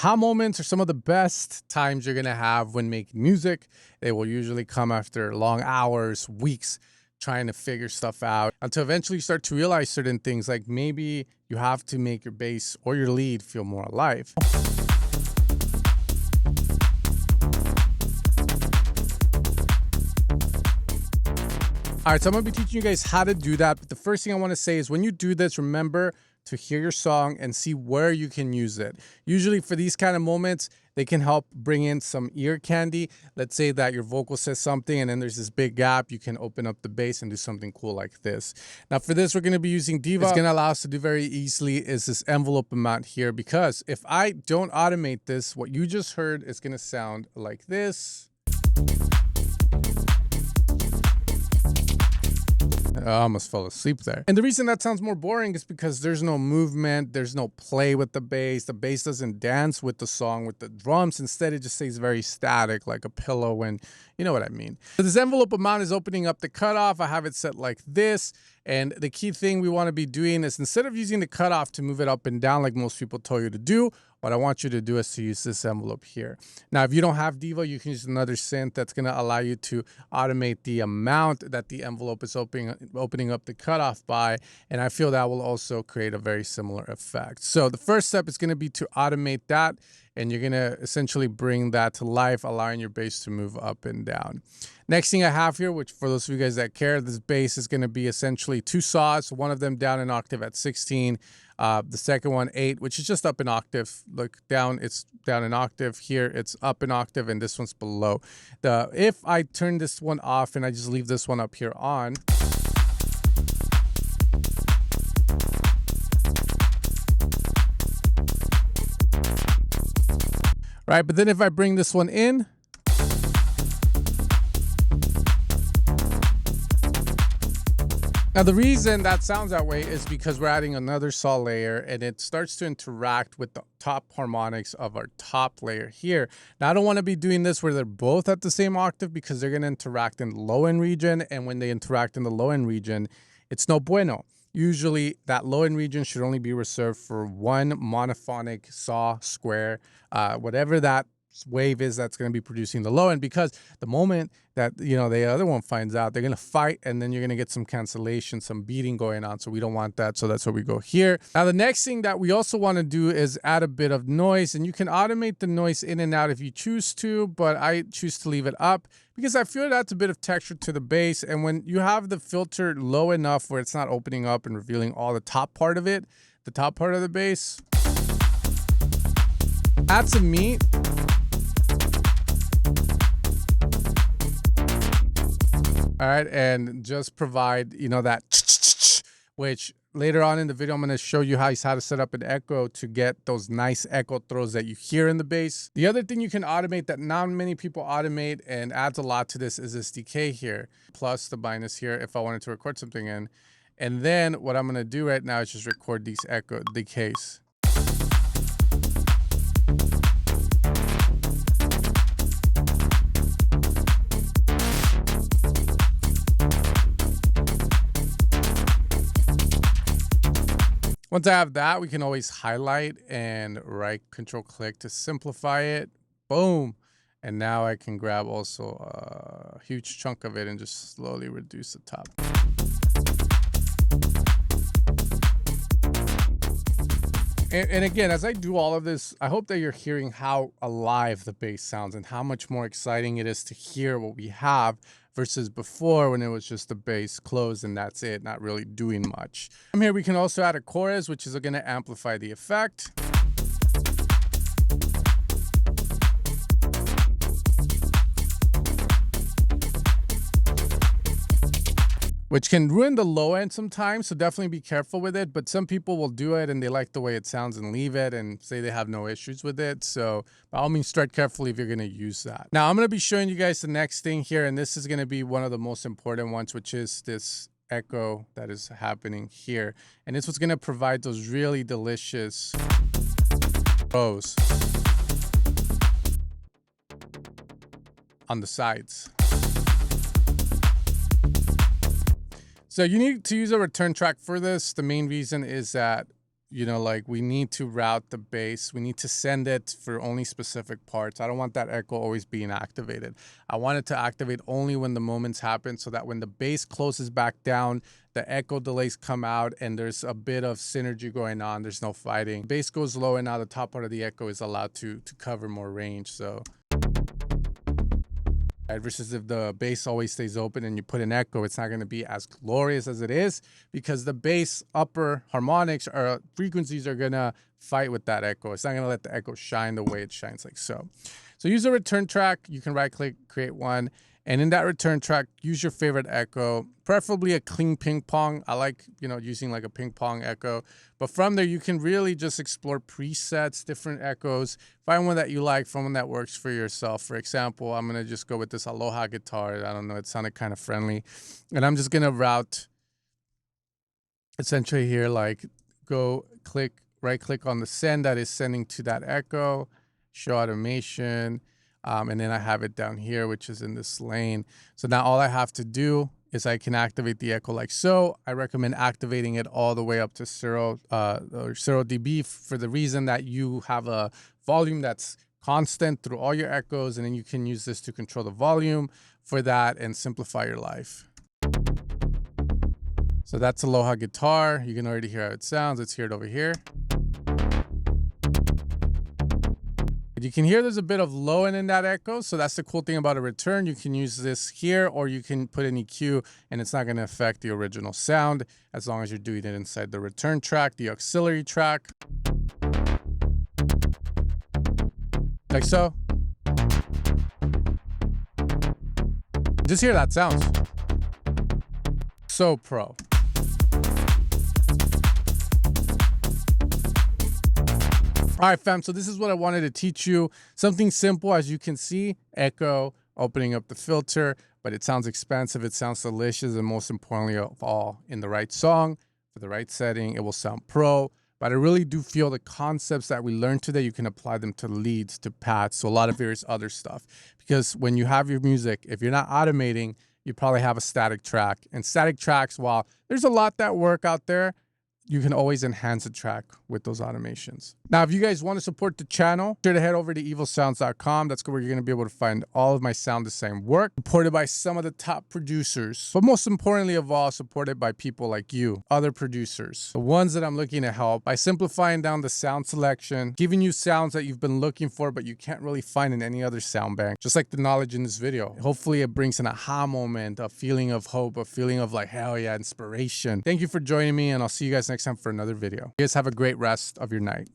Aha moments are some of the best times you're going to have when making music. They will usually come after long hours, weeks, trying to figure stuff out until eventually you start to realize certain things, like maybe you have to make your bass or your lead feel more alive. All right, so I'm going to be teaching you guys how to do that. But the first thing I want to say is when you do this, remember to hear your song and see where you can use it. Usually for these kind of moments, they can help bring in some ear candy. Let's say that your vocal says something and then there's this big gap. You can open up the bass and do something cool like this. Now for this, we're going to be using Diva. It's going to allow us to do very easily is this envelope amount here, because if I don't automate this, what you just heard is going to sound like this. I almost fell asleep there. And the reason that sounds more boring is because there's no movement, there's no play with the bass doesn't dance with the song, with the drums. Instead, it just stays very static, like a pillow, and you know what I mean. So this envelope amount is opening up the cutoff. I have it set like this. And the key thing we want to be doing is, instead of using the cutoff to move it up and down like most people told you to do, what I want you to do is to use this envelope here. Now, if you don't have Diva, you can use another synth that's going to allow you to automate the amount that the envelope is opening up the cutoff by. And I feel that will also create a very similar effect. So the first step is going to be to automate that. And you're going to essentially bring that to life, allowing your bass to move up and down. Next thing I have here, which for those of you guys that care, this bass is going to be essentially two saws, one of them down an octave at 16, the second one 8, which is just up an octave. Look down, it's down an octave. Here it's up an octave, and this one's below. If I turn this one off and I just leave this one up here on, right, but then if I bring this one in, now the reason that sounds that way is because we're adding another saw layer, and it starts to interact with the top harmonics of our top layer here. Now I don't want to be doing this where they're both at the same octave, because they're going to interact in the low end region, and when they interact in the low end region, it's no bueno. Usually that low end region should only be reserved for one monophonic saw square, whatever that wave is that's going to be producing the low end, because the moment that, you know, the other one finds out, they're going to fight, and then you're going to get some cancellation, some beating going on. So we don't want that. So that's where we go here. Now the next thing that we also want to do is add a bit of noise, and you can automate the noise in and out if you choose to, but I choose to leave it up because I feel that's a bit of texture to the bass. And when you have the filter low enough where it's not opening up and revealing all the top part of it, the top part of the bass, add some meat. All right, and just provide, you know, that which later on in the video, I'm going to show you how to set up an echo to get those nice echo throws that you hear in the bass. The other thing you can automate that not many people automate and adds a lot to this is this decay here, plus the minus here if I wanted to record something in. And then what I'm going to do right now is just record these echo decays. Once I have that, we can always highlight and right control click to simplify it. Boom. And now I can grab also a huge chunk of it and just slowly reduce the top. And again, as I do all of this, I hope that you're hearing how alive the bass sounds and how much more exciting it is to hear what we have versus before when it was just the bass closed and that's it, not really doing much. From here, we can also add a chorus, which is going to amplify the effect. Which can ruin the low end sometimes, so definitely be careful with it. But some people will do it and they like the way it sounds and leave it and say they have no issues with it. So by all means, tread carefully if you're going to use that. Now I'm going to be showing you guys the next thing here, and this is going to be one of the most important ones, which is this echo that is happening here. And it's what's going to provide those really delicious rows on the sides. So you need to use a return track for this. The main reason is that you know, like we need to route the bass. We need to send it for only specific parts. I don't want that echo always being activated. I want it to activate only when the moments happen, so that when the bass closes back down, the echo delays come out and there's a bit of synergy going on. There's no fighting. Bass goes low and now the top part of the echo is allowed to cover more range. So versus if the bass always stays open and you put an echo, it's not going to be as glorious as it is, because the bass upper harmonics or frequencies are going to fight with that echo. It's not going to let the echo shine the way it shines, like so. So use a return track. You can right click, create one. And in that return track, use your favorite echo, preferably a clean ping pong. I like, you know, using like a ping pong echo. But from there, you can really just explore presets, different echoes. Find one that you like, find one that works for yourself. For example, I'm going to just go with this Aloha guitar. I don't know, it sounded kind of friendly. And I'm just going to route essentially here, like go click, right click on the send that is sending to that echo, show automation. And then I have it down here, which is in this lane. So now all I have to do is I can activate the echo like so. I recommend activating it all the way up to 0 dB for the reason that you have a volume that's constant through all your echoes, and then you can use this to control the volume for that and simplify your life. So that's Aloha guitar. You can already hear how it sounds. Let's hear it over here. You can hear there's a bit of low end in that echo. So that's the cool thing about a return. You can use this here, or you can put an EQ and it's not going to affect the original sound as long as you're doing it inside the return track, the auxiliary track. Like so. Just hear that sounds so pro. All right, fam, so this is what I wanted to teach you. Something simple, as you can see, echo, opening up the filter, but it sounds expensive, it sounds delicious, and most importantly of all, in the right song, for the right setting, it will sound pro. But I really do feel the concepts that we learned today, you can apply them to leads, to pads, to a lot of various other stuff. Because when you have your music, if you're not automating, you probably have a static track. And static tracks, while there's a lot that work out there, you can always enhance the track with those automations. Now, if you guys want to support the channel, be sure to head over to evilsounds.com. That's where you're going to be able to find all of my sound design work, supported by some of the top producers. But most importantly of all, supported by people like you, other producers, the ones that I'm looking to help by simplifying down the sound selection, giving you sounds that you've been looking for, but you can't really find in any other sound bank, just like the knowledge in this video. Hopefully it brings an aha moment, a feeling of hope, a feeling of like, hell yeah, inspiration. Thank you for joining me, and I'll see you guys next time for another video. You guys have a great rest of your night.